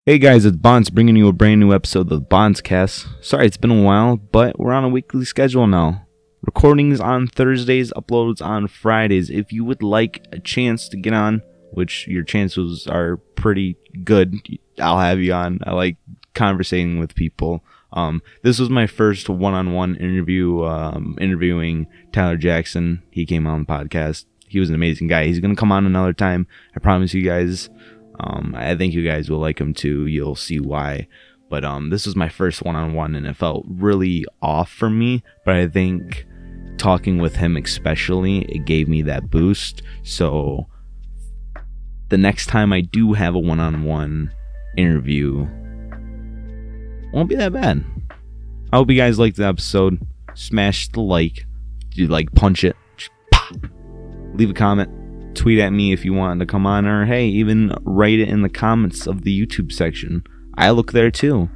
Hey guys, it's Bonce bringing you a brand new episode of BonceCast. Sorry it's been a while, but we're on a weekly schedule now. Recordings on Thursdays, uploads on Fridays. If you would like a chance to get on, which your chances are pretty good, I'll have you on. I like conversating with people. This was my first one-on-one interview, interviewing Tyler Jackson. He came on the podcast. He was an amazing guy. He's going to come on another time. I promise you guys. I think you guys will like him too. You'll see why. But this was my first one-on-one, and it felt really off for me. But I think talking with him especially, it gave me that boost. So the next time I do have a one-on-one interview, it won't be that bad. I hope you guys liked the episode. Smash the like. Punch it. Leave a comment. Tweet at me if you want to come on, or hey, even write it in the comments of the YouTube section. I look there too.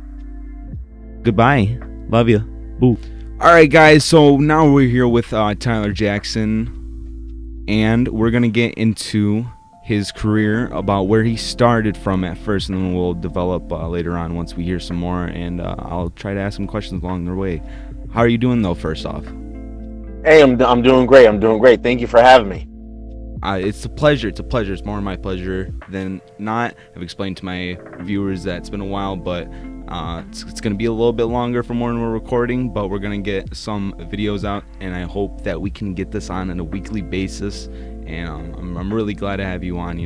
Goodbye. Love you. Boo. Alright guys, so now we're here with Tyler Jackson, and we're going to get into his career, about where he started from at first, and then we'll develop later on once we hear some more, and I'll try to ask some questions along the way. How are you doing though, first off? Hey, I'm doing great. Thank you for having me. It's a pleasure. It's more my pleasure than not. I've explained to my viewers that it's been a while, but it's going to be a little bit longer from when we're recording, but we're going to get some videos out, and I hope that we can get this on a weekly basis, and I'm really glad to have you on,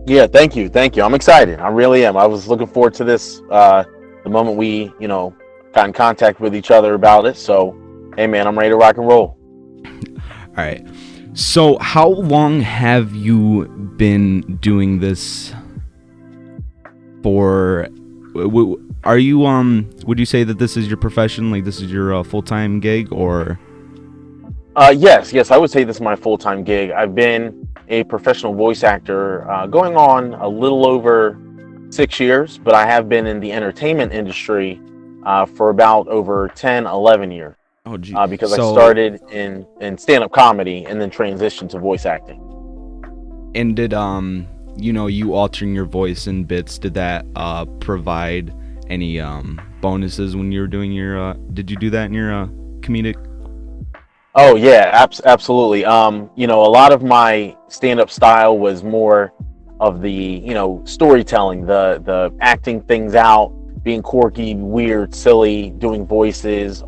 Yeah, thank you. I'm excited. I really am. I was looking forward to this the moment we, got in contact with each other about it, so, hey man, I'm ready to rock and roll. All right. So, how long have you been doing this for? Are you would you say that this is your profession, like this is your full-time gig, or? Yes, I would say this is my full-time gig. I've been a professional voice actor going on a little over 6 years, but I have been in the entertainment industry for about over 10, 11 years. Oh, geez. Because I started in stand-up comedy and then transitioned to voice acting. And did you altering your voice in bits, did that provide any bonuses when you were doing your did you do that in your comedic? Oh yeah, absolutely. A lot of my stand-up style was more of the storytelling, the acting things out, being quirky, weird, silly, doing voices,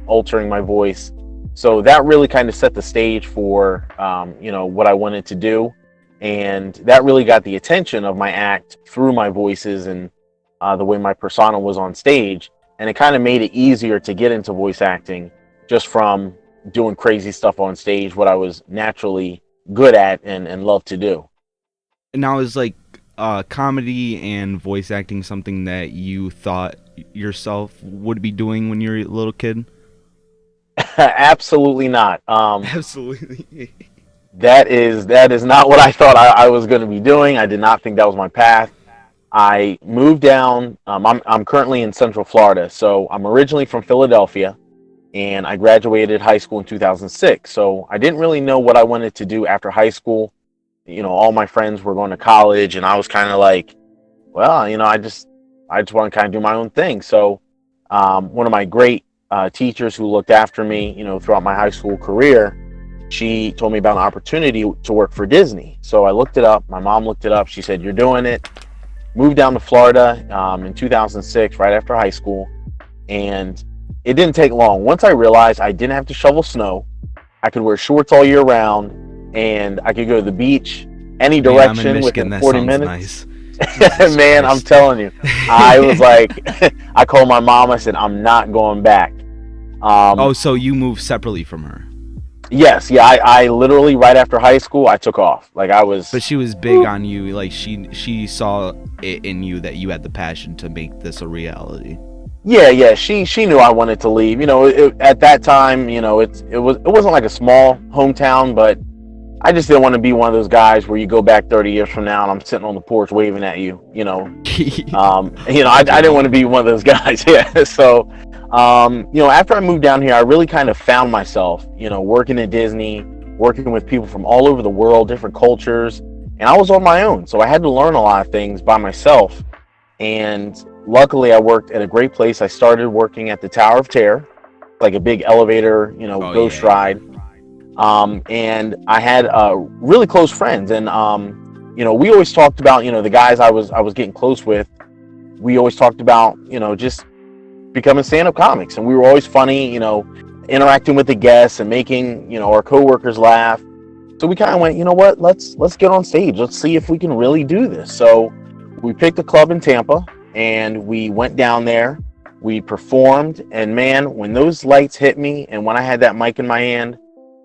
altering my voice. So that really kind of set the stage for what I wanted to do, and that really got the attention of my act through my voices and the way my persona was on stage, and it kind of made it easier to get into voice acting just from doing crazy stuff on stage, what I was naturally good at and love to do. Now, is like comedy and voice acting something that you thought yourself would be doing when you were a little kid? Absolutely not. Absolutely. That is not what I thought I was going to be doing. I did not think that was my path. I moved down. I'm currently in Central Florida, so I'm originally from Philadelphia, and I graduated high school in 2006. So I didn't really know what I wanted to do after high school. All my friends were going to college, and I was kind of like, well, I just want to kind of do my own thing. So one of my great teachers who looked after me, throughout my high school career, she told me about an opportunity to work for Disney. So I looked it up. My mom looked it up. She said, "You're doing it." Moved down to Florida in 2006, right after high school, and it didn't take long. Once I realized I didn't have to shovel snow, I could wear shorts all year round, and I could go to the beach any direction within 40 minutes. Nice. Man, I'm telling you, I was like, I called my mom. I said, I'm not going back. So you moved separately from her? Yes, yeah. I literally right after high school, I took off. Like I was. But she was big on you. Like she saw it in you that you had the passion to make this a reality. Yeah. She knew I wanted to leave. At that time, it wasn't like a small hometown, but I just didn't want to be one of those guys where you go back 30 years from now and I'm sitting on the porch waving at you. I didn't want to be one of those guys. Yeah. So, after I moved down here, I really kind of found myself, working at Disney, working with people from all over the world, different cultures, and I was on my own, so I had to learn a lot of things by myself. And luckily, I worked at a great place. I started working at the Tower of Terror, like a big elevator, Oh ghost yeah, yeah. ride. And I had really close friends, and we always talked about, the guys I was getting close with. We always talked about, just becoming stand-up comics, and we were always funny, interacting with the guests and making, our coworkers laugh. So we kind of went, you know what, let's get on stage. Let's see if we can really do this. So we picked a club in Tampa, and we went down there. We performed, and man, when those lights hit me, and when I had that mic in my hand,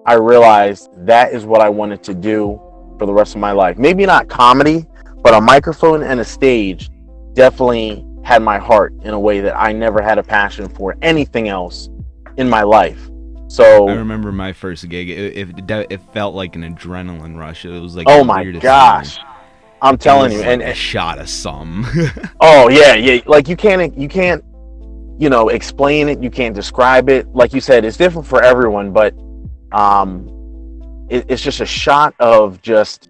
I realized that is what I wanted to do for the rest of my life. Maybe not comedy, but a microphone and a stage definitely had my heart in a way that I never had a passion for anything else in my life. I So, remember my first gig. It felt like an adrenaline rush. It was like oh the my weirdest feeling. gosh, I'm Like it telling you, was like and, a and shot of some. oh yeah, yeah, like you can't, explain it. You can't describe it. Like you said, it's different for everyone, but um, it's just a shot of just,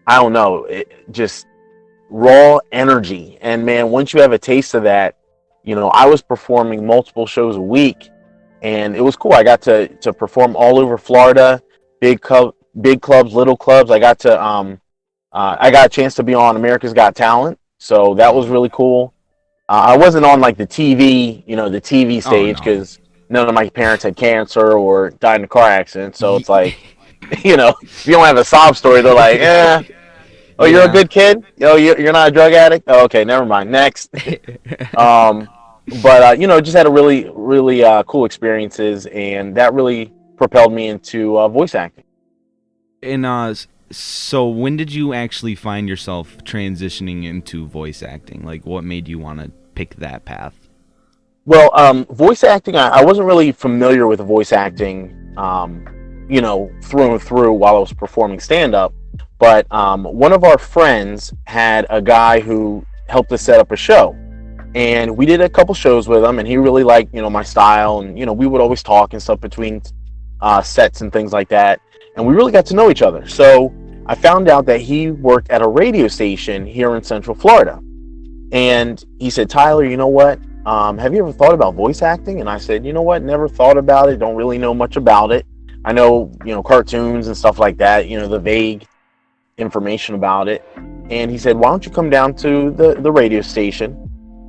I don't know, just raw energy. And man, once you have a taste of that, I was performing multiple shows a week, and it was cool. I got to perform all over Florida, big clubs, little clubs. I got a chance to be on America's Got Talent, so that was really cool. I wasn't on like the TV, the TV Oh stage, no. because none of my parents had cancer or died in a car accident. So it's Ye- like, if you don't have a sob story, they're like, oh, you're a yeah. good kid. Oh, you're not a drug addict. Oh, okay, never mind. Next. um, but just had a really, really cool experiences, and that really propelled me into voice acting. And so when did you actually find yourself transitioning into voice acting? Like, what made you want to pick that path? Well, voice acting, I wasn't really familiar with voice acting, through and through while I was performing stand up. But one of our friends had a guy who helped us set up a show. And we did a couple shows with him, and he really liked, my style. And, we would always talk and stuff between sets and things like that. And we really got to know each other. So I found out that he worked at a radio station here in Central Florida. And he said, Tyler, you know what? Have you ever thought about voice acting? And I said, you know what? Never thought about it. Don't really know much about it. I know, cartoons and stuff like that, the vague information about it. And he said, why don't you come down to the radio station?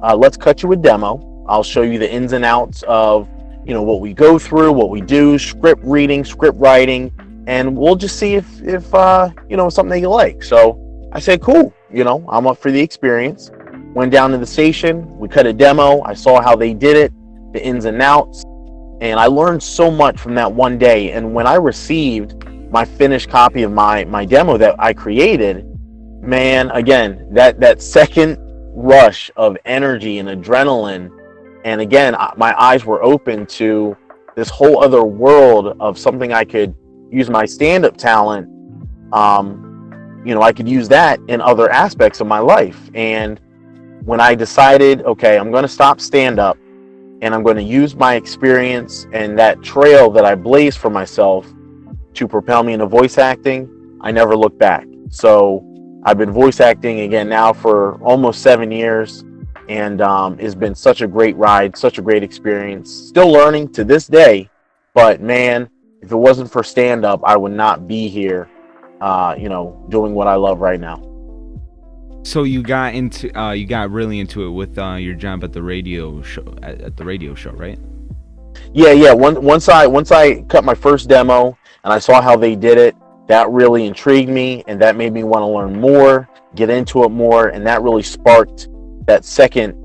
Let's cut you a demo. I'll show you the ins and outs of, what we go through, what we do, script reading, script writing, and we'll just see if something that you like. So I said, cool, I'm up for the experience. Went down to the station, we cut a demo, I saw how they did it, the ins and outs, and I learned so much from that one day. And when I received my finished copy of my demo that I created, man, again, that second rush of energy and adrenaline, and again, my eyes were open to this whole other world of something I could use my stand-up talent. I could use that in other aspects of my life. And when I decided, okay, I'm going to stop stand-up, and I'm going to use my experience and that trail that I blazed for myself to propel me into voice acting, I never looked back. So I've been voice acting again now for almost 7 years, and it's been such a great ride, such a great experience. Still learning to this day, but man, if it wasn't for stand-up, I would not be here, doing what I love right now. So you got really into it with your job at the radio show, at the radio show, right? Yeah. Once I cut my first demo and I saw how they did it, that really intrigued me, and that made me want to learn more, get into it more, and that really sparked that second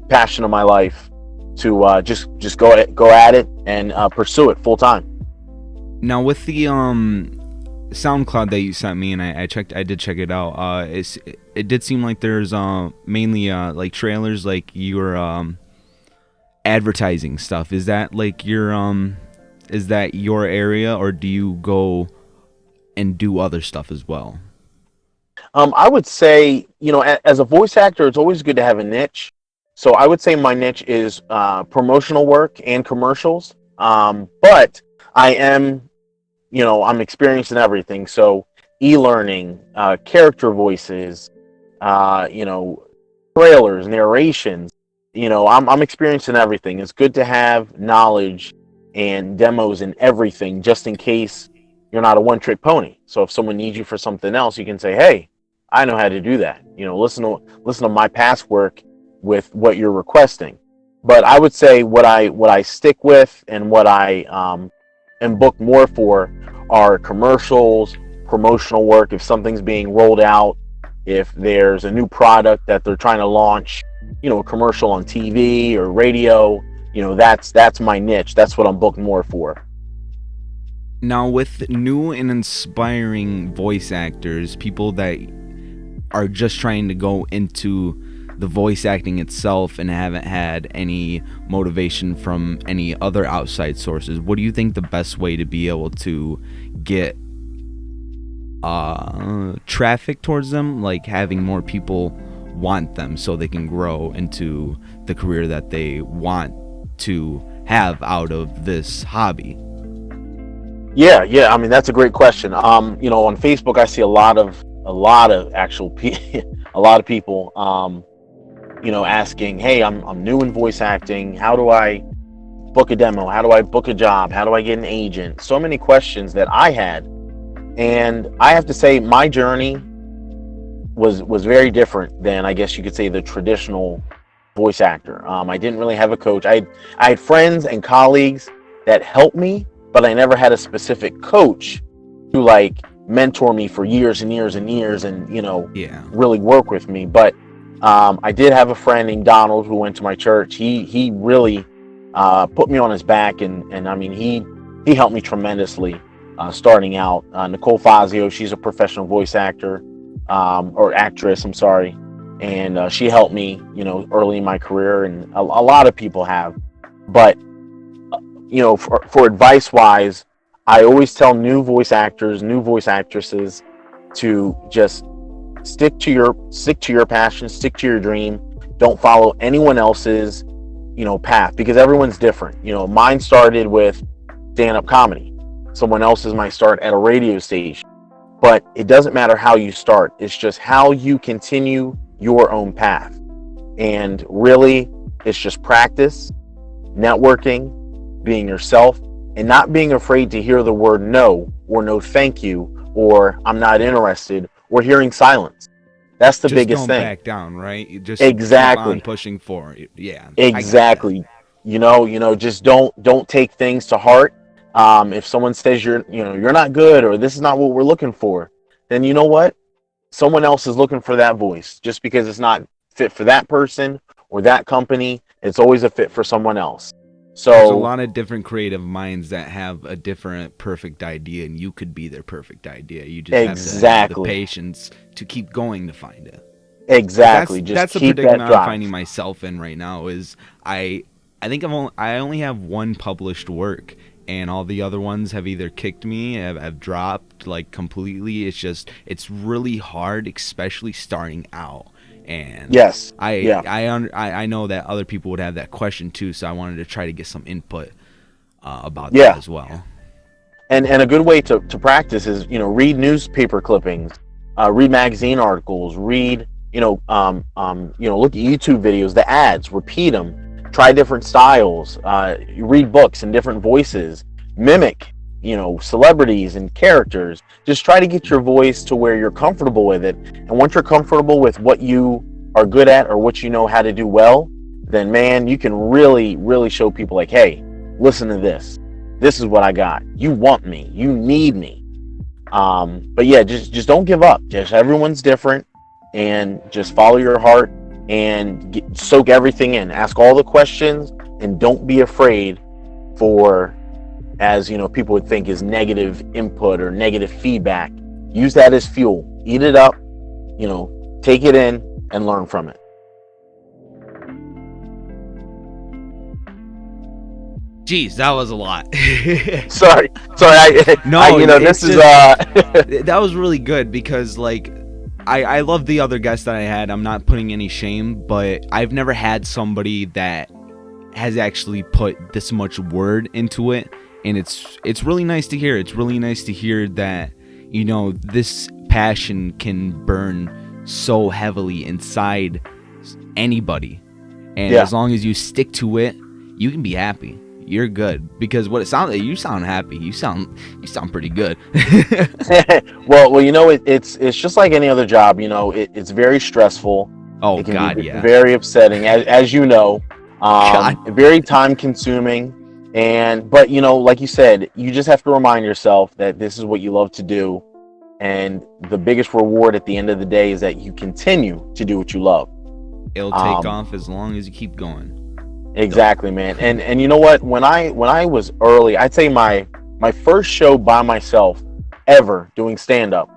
passion of my life to just go at it and pursue it full time. Now with the SoundCloud that you sent me, and I did check it out. It did seem like there's mainly like trailers, like your advertising stuff. Is that like is that your area, or do you go and do other stuff as well? I would say, as a voice actor, it's always good to have a niche. So I would say my niche is promotional work and commercials. But I am, I'm experienced in everything. So e-learning, character voices, you know, trailers, narrations. You know, I'm experiencing everything. It's good to have knowledge and demos and everything, just in case you're not a one-trick pony. So if someone needs you for something else, you can say, "Hey, I know how to do that." You know, listen to my past work with what you're requesting. But I would say what I stick with and what I am booked more for are commercials, promotional work. If something's being rolled out, if there's a new product that they're trying to launch, you know, a commercial on TV or radio, you know, that's my niche. That's what I'm booked more for. Now, with new and inspiring voice actors, people that are just trying to go into the voice acting itself and haven't had any motivation from any other outside sources, what do you think the best way to be able to get traffic towards them, like having more people want them so they can grow into the career that they want to have out of this hobby? Yeah. I mean, that's a great question. You know, on Facebook, I see a lot of actual a lot of people, you know, asking, "Hey, I'm new in voice acting. How do I book a demo? How do I book a job? How do I get an agent?" So many questions that I had, and I have to say, my journey was very different than, I guess you could say, the traditional voice actor. I didn't really have a coach. I had friends and colleagues that helped me, but I never had a specific coach to like mentor me for years and years and years, and you know, really work with me. But I did have a friend named Donald who went to my church. He really put me on his back, and I mean, he helped me tremendously starting out. Nicole Fazio, she's a professional voice actor, or actress, I'm sorry, and she helped me, you know, early in my career, and a lot of people have. But you know, for advice wise, I always tell new voice actors, new voice actresses to just stick to your passion, stick to your dream. Don't follow anyone else's, you know, path, because everyone's different. You know, mine started with stand-up comedy. Someone else's might start at a radio station. But it doesn't matter how you start. It's just how you continue your own path. And really, it's just practice, networking, being yourself, and not being afraid to hear the word no, or no thank you, or I'm not interested, or hearing silence. That's the biggest thing. Just don't back down, right? You just exactly keep on pushing forward. Yeah, exactly. You know, just don't take things to heart. If someone says you're not good, or this is not what we're looking for, then you know what? Someone else is looking for that voice. Just because it's not fit for that person or that company, it's always a fit for someone else. So there's a lot of different creative minds that have a different perfect idea, and you could be their perfect idea. You just have to have the patience to keep going to find it. Exactly. That's the predicament I'm finding myself in right now. Is I think I only have one published work, and all the other ones have either kicked me, have dropped like completely. It's really hard, especially starting out. And yes, I know that other people would have that question too, so I wanted to try to get some input about that as well. And a good way to practice is, you know, read newspaper clippings, read magazine articles, read, look at YouTube videos, the ads, repeat them, try different styles, read books in different voices, mimic, you know, celebrities and characters. Just try to get your voice to where you're comfortable with it. And once you're comfortable with what you are good at or what you know how to do well, then man, you can really, really show people like, hey, listen to this. This is what I got. You want me. You need me. But yeah, just don't give up. Just everyone's different, and just follow your heart and soak everything in. Ask all the questions, and don't be afraid for, as you know, people would think is negative input or negative feedback. Use that as fuel. Eat it up, you know, take it in and learn from it. Jeez, that was a lot. sorry. That was really good, because like I love the other guests that I had. I'm not putting any shame, but I've never had somebody that has actually put this much word into it. And it's really nice to hear. It's really nice to hear that, this passion can burn so heavily inside anybody. And as long as you stick to it, you can be happy. You're good, because what it sounds like, you sound happy. You sound pretty good. well, it's just like any other job. It's very stressful. Oh, it can God, be yeah. very upsetting, as you know. Very time consuming. But like you said, you just have to remind yourself that this is what you love to do, and the biggest reward at the end of the day is that you continue to do what you love. It'll take off as long as you keep going. Exactly, man. And you know what? When I was early, I'd say my first show by myself ever doing stand-up,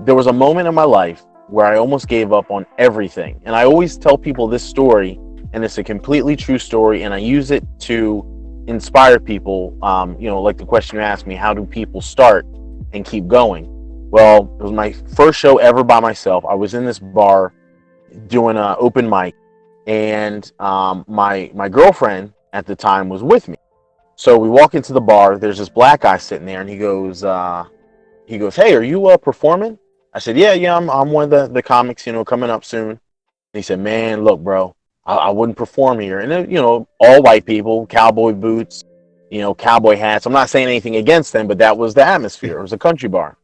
there was a moment in my life where I almost gave up on everything. And I always tell people this story, and it's a completely true story, and I use it to inspire people. Like the question you asked me, how do people start and keep going? Well, it was my first show ever by myself. I was in this bar doing an open mic, and my girlfriend at the time was with me. So we walk into the bar. There's this black guy sitting there, and he goes, "Hey, are you performing?" I said, "Yeah, I'm one of the comics, coming up soon." And he said, "Man, look, bro, I wouldn't perform here." And all white people, cowboy boots, cowboy hats. I'm not saying anything against them, but that was the atmosphere. It was a country bar.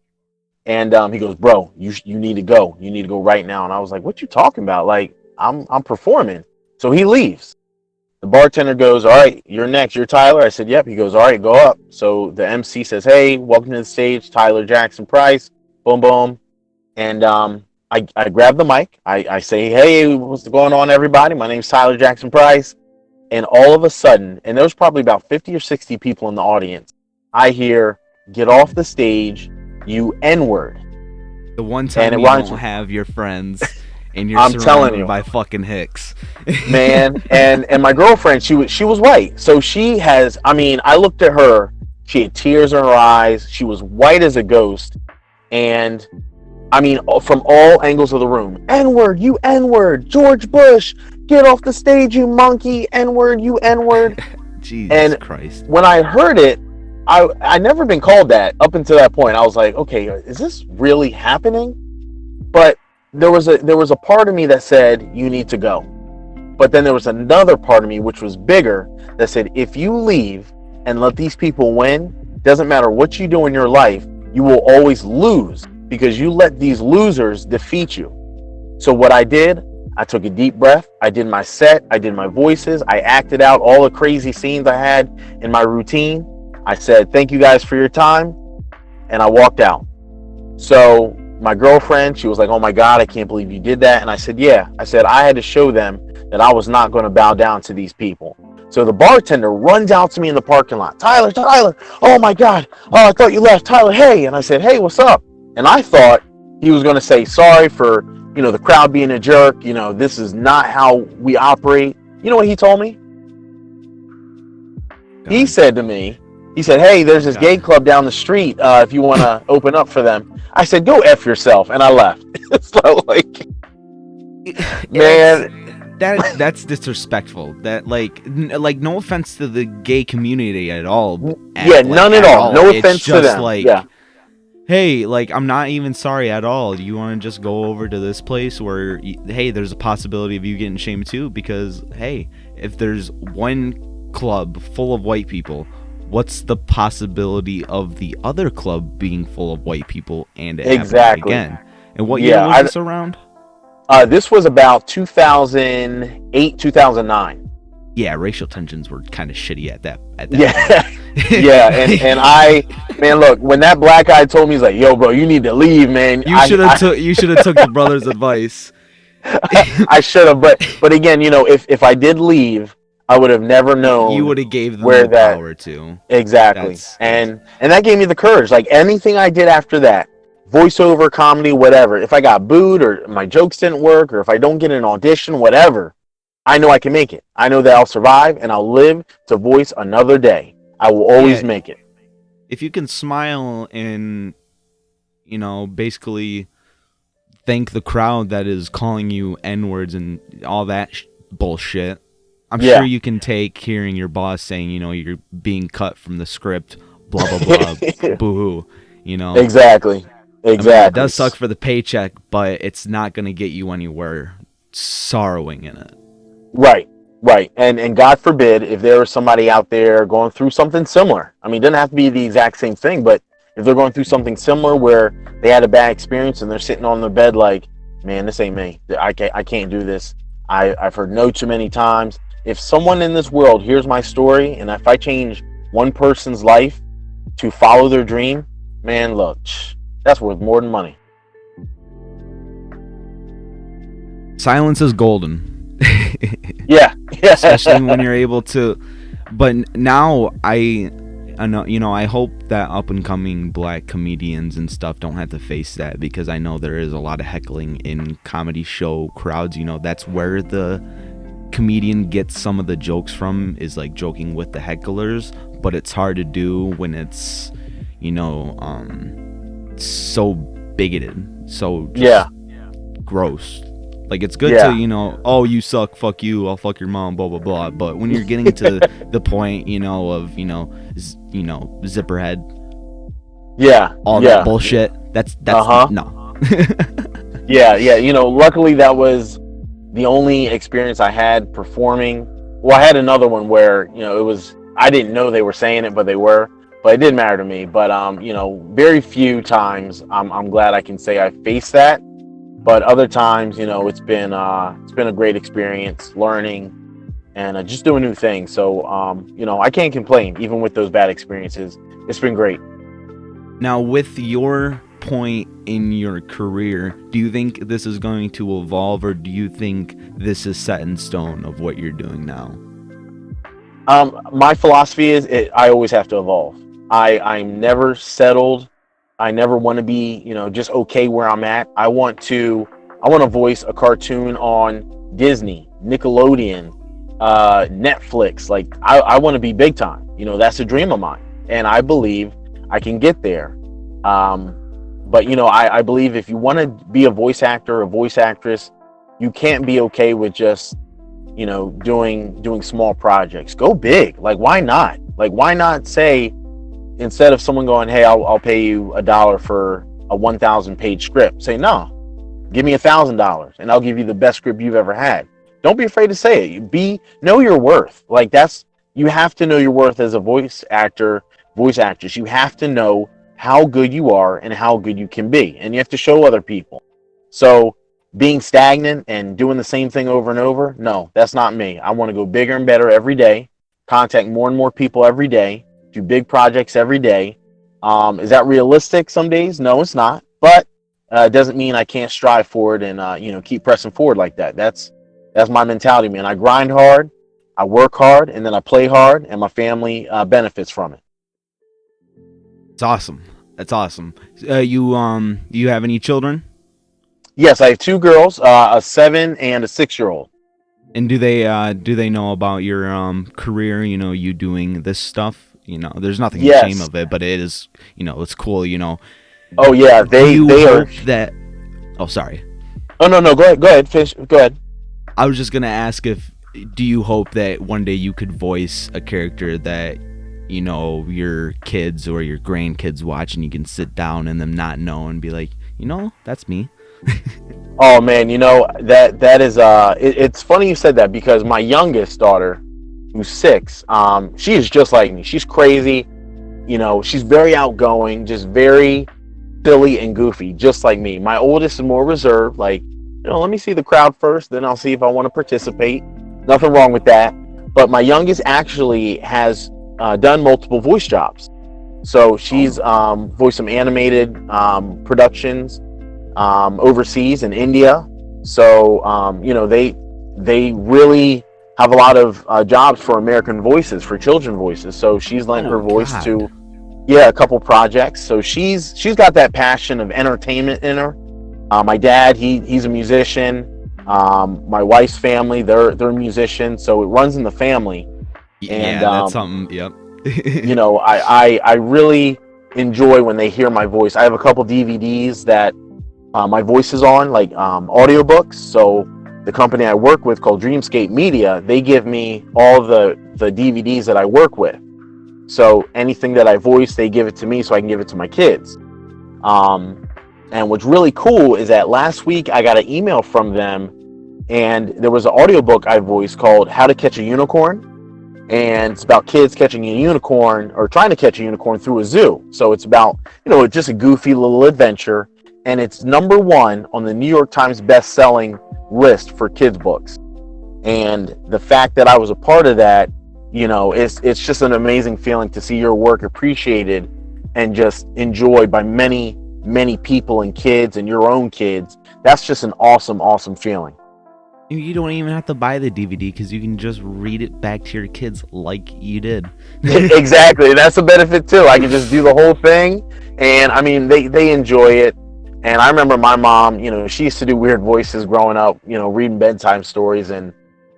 And he goes, "Bro, you need to go. You need to go right now." And I was like, "What you talking about? Like, I'm performing." So he leaves. The bartender goes, "All right, you're next. You're Tyler." I said, "Yep." He goes, "All right, go up." So the MC says, "Hey, welcome to the stage, Tyler Jackson Price." Boom, boom. And I grab the mic. I say, "Hey, what's going on, everybody? My name's Tyler Jackson Price." And all of a sudden, and there was probably about 50 or 60 people in the audience, I hear, "Get off the stage, you N-word." The one time you don't have your friends and you're surrounded by fucking hicks. Man, and my girlfriend, she was white. So she has, I looked at her, she had tears in her eyes, she was white as a ghost, and from all angles of the room, "N-word, you N-word, George Bush, get off the stage, you monkey, N-word, you N-word." Jesus Christ. When I heard it, I never been called that up until that point. I was like, okay, is this really happening? But there was a part of me that said, you need to go. But then there was another part of me, which was bigger, that said, if you leave and let these people win, doesn't matter what you do in your life, you will always lose, because you let these losers defeat you. So what I did, I took a deep breath, I did my set, I did my voices, I acted out all the crazy scenes I had in my routine. I said, "Thank you guys for your time," and I walked out. So my girlfriend, she was like, "Oh my God, I can't believe you did that." And I said, "Yeah." I said, "I had to show them that I was not going to bow down to these people." So the bartender runs out to me in the parking lot. "Tyler, oh my God, oh, I thought you left. Tyler, hey." And I said, "Hey, what's up?" And I thought he was going to say, "Sorry for, the crowd being a jerk. This is not how we operate." You know what he told me? He said to me, "Hey, there's this gay club down the street. If you want to open up for them." I said, "Go F yourself." And I left. So, like, man, that's disrespectful. That like no offense to the gay community at all. None at all. No offense to them. Like, yeah. Hey, like, I'm not even sorry at all. You want to just go over to this place where, hey, there's a possibility of you getting shamed too, because, hey, if there's one club full of white people, what's the possibility of the other club being full of white people and it happening again? And what year was this around? This was about 2008, 2009. Yeah, racial tensions were kind of shitty at that point. Yeah, and man, look, when that black guy told me, he's like, "Yo, bro, you need to leave, man." You should have took the brother's advice. I should have, but again, if I did leave, I would have never known. You would have gave them the power to. Exactly. And that gave me the courage. Like, anything I did after that, voiceover, comedy, whatever, if I got booed or my jokes didn't work or if I don't get an audition, whatever, I know I can make it. I know that I'll survive and I'll live to voice another day. I will always make it. If you can smile and, basically thank the crowd that is calling you N-words and all that bullshit, I'm sure you can take hearing your boss saying, you're being cut from the script, blah, blah, blah, boo-hoo. you know. Exactly. I mean, it Exactly. does suck for the paycheck, but it's not going to get you anywhere sorrowing in it. Right. Right. And God forbid if there was somebody out there going through something similar. I mean, it doesn't have to be the exact same thing, but if they're going through something similar where they had a bad experience and they're sitting on their bed like, man, this ain't me. I can't do this. I've heard no too many times. If someone in this world hears my story and if I change one person's life to follow their dream, man, look, that's worth more than money. Silence is golden. Yeah. Especially when you're able to. But now I know, you know, I hope that up and coming black comedians and stuff don't have to face that, because I know there is a lot of heckling in comedy show crowds. You know, that's where the comedian gets some of the jokes from, is like joking with the hecklers, but it's hard to do when it's, you know, so bigoted, so just gross. Like, it's good to, you know, oh, you suck, fuck you, I'll fuck your mom, blah blah blah. But when you're getting to the point, you know, of zipperhead, all that bullshit, that's no. Yeah. You know, luckily that was the only experience I had performing. Well, I had another one where, you know, it was, I didn't know they were saying it, but they were. But it didn't matter to me. But you know, very few times I'm glad I can say I faced that. But other times, you know, it's been a great experience, learning and just doing new things. So you know, I can't complain even with those bad experiences. It's been great. Now, with your point in your career, do you think this is going to evolve, or do you think this is set in stone of what you're doing now? My philosophy is I always have to evolve. I'm never settled. I never want to be, you know, just okay where I'm at. I want to voice a cartoon on Disney, Nickelodeon, Netflix. Like, I want to be big time. You know, that's a dream of mine, and I believe I can get there. But you know, I believe if you want to be a voice actor, a voice actress, you can't be okay with just, you know, doing small projects. Go big. Like, why not? Like, why not say, instead of someone going, hey, I'll pay you $1 for a 1,000 page script, say, no, give me $1,000 and I'll give you the best script you've ever had. Don't be afraid to say it. Know your worth. Like, you have to know your worth as a voice actor, voice actress. You have to know how good you are and how good you can be. And you have to show other people. So being stagnant and doing the same thing over and over, no, that's not me. I want to go bigger and better every day, contact more and more people every day, do big projects every day. Is that realistic some days? No, it's not. But it doesn't mean I can't strive for it and you know, keep pressing forward like that. That's my mentality, man. I grind hard, I work hard, and then I play hard, and my family benefits from it. It's awesome. That's awesome. You have any children? Yes, I have 2 girls, a 7 and a 6-year-old. And do they know about your career? You know, you doing this stuff. You know, there's nothing shame of it, but it is, you know, it's cool. You know. Oh yeah, they hope are. That. Oh, sorry. Oh no, go ahead, finish. Go ahead. I was just gonna ask, do you hope that one day you could voice a character that, you know, your kids or your grandkids watch, and you can sit down and them not know and be like, you know, that's me. Oh man, you know, that is it's funny you said that, because my youngest daughter, who's 6, she is just like me. She's crazy, you know, she's very outgoing, just very silly and goofy, just like me. My oldest is more reserved, like, you know, let me see the crowd first, then I'll see if I want to participate. Nothing wrong with that. But my youngest actually has done multiple voice jobs. So she's voiced some animated productions overseas in India. So you know, they really have a lot of jobs for American voices, for children voices. So she's lent her voice to a couple projects. So she's got that passion of entertainment in her. My dad, he's a musician. My wife's family, they're musicians. So it runs in the family. And that's something. Yep. You know, I really enjoy when they hear my voice. I have a couple DVDs that my voice is on, like audiobooks. So the company I work with, called Dreamscape Media, they give me all the DVDs that I work with. So anything that I voice, they give it to me so I can give it to my kids. And what's really cool is that last week I got an email from them, and there was an audiobook I voiced called How to Catch a Unicorn. And it's about kids catching a unicorn, or trying to catch a unicorn through a zoo. So it's about, just a goofy little adventure. And it's #1 on the New York Times best-selling list for kids books. And the fact that I was a part of that, it's just an amazing feeling to see your work appreciated and just enjoyed by many, many people and kids and your own kids. That's just an awesome, awesome feeling. You don't even have to buy the DVD because you can just read it back to your kids like you did. Exactly. That's a benefit too. I can just do the whole thing. And I mean, they enjoy it. And I remember my mom, she used to do weird voices growing up, reading bedtime stories. And,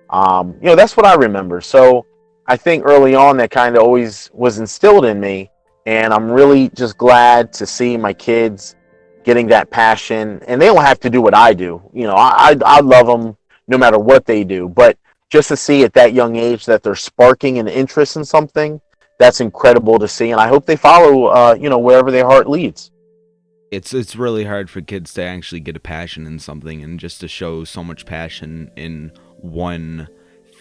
that's what I remember. So I think early on that kind of always was instilled in me. And I'm really just glad to see my kids getting that passion. And they don't have to do what I do. I love them no matter what they do. But just to see at that young age that they're sparking an interest in something, that's incredible to see. And I hope they follow, wherever their heart leads. It's really hard for kids to actually get a passion in something, and just to show so much passion in one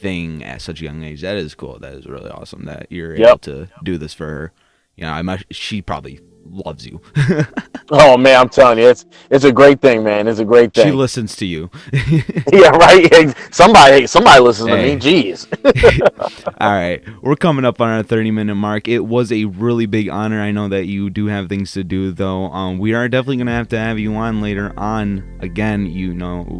thing at such a young age. That is cool. That is really awesome that you're able to do this for her. She probably loves you. Oh man, I'm telling you, it's a great thing, man. It's a great thing. She listens to you. Yeah, right. Somebody listens to me. Jeez. All right, we're coming up on our 30-minute mark. It was a really big honor. I know that you do have things to do, though. We are definitely gonna have to have you on later on. Again,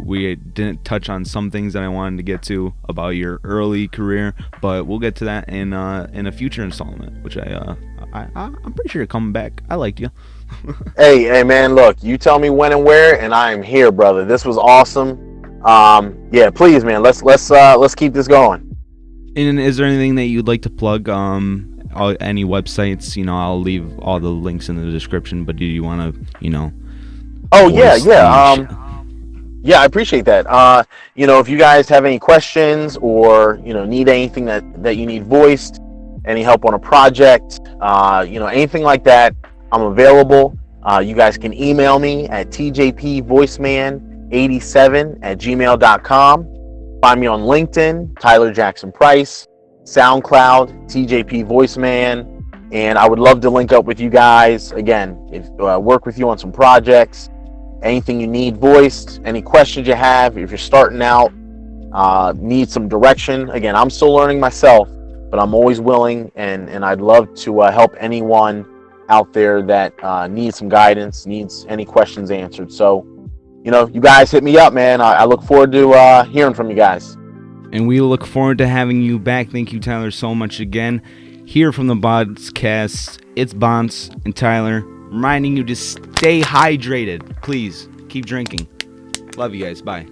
we didn't touch on some things that I wanted to get to about your early career, but we'll get to that in a future installment, which I'm pretty sure you're coming back. I liked you. Hey, man, look, you tell me when and where, and I am here, brother. This was awesome. Yeah, please, man, let's keep this going. And is there anything that you'd like to plug? Any websites? I'll leave all the links in the description. But do you want to, Oh yeah. Yeah, I appreciate that. If you guys have any questions or need anything that you need voiced, any help on a project, anything like that, I'm available. You guys can email me at tjpvoiceman87@gmail.com. Find me on LinkedIn, Tyler Jackson Price, SoundCloud, TJP Voiceman, and I would love to link up with you guys. Again, work with you on some projects, anything you need voiced, any questions you have, if you're starting out, need some direction. Again, I'm still learning myself, but I'm always willing, and I'd love to help anyone out there that needs some guidance, needs any questions answered. So, you guys hit me up, man. I look forward to hearing from you guys. And we look forward to having you back. Thank you, Tyler, so much again. Here from the BonceCast, it's Bonce and Tyler reminding you to stay hydrated. Please, keep drinking. Love you guys. Bye.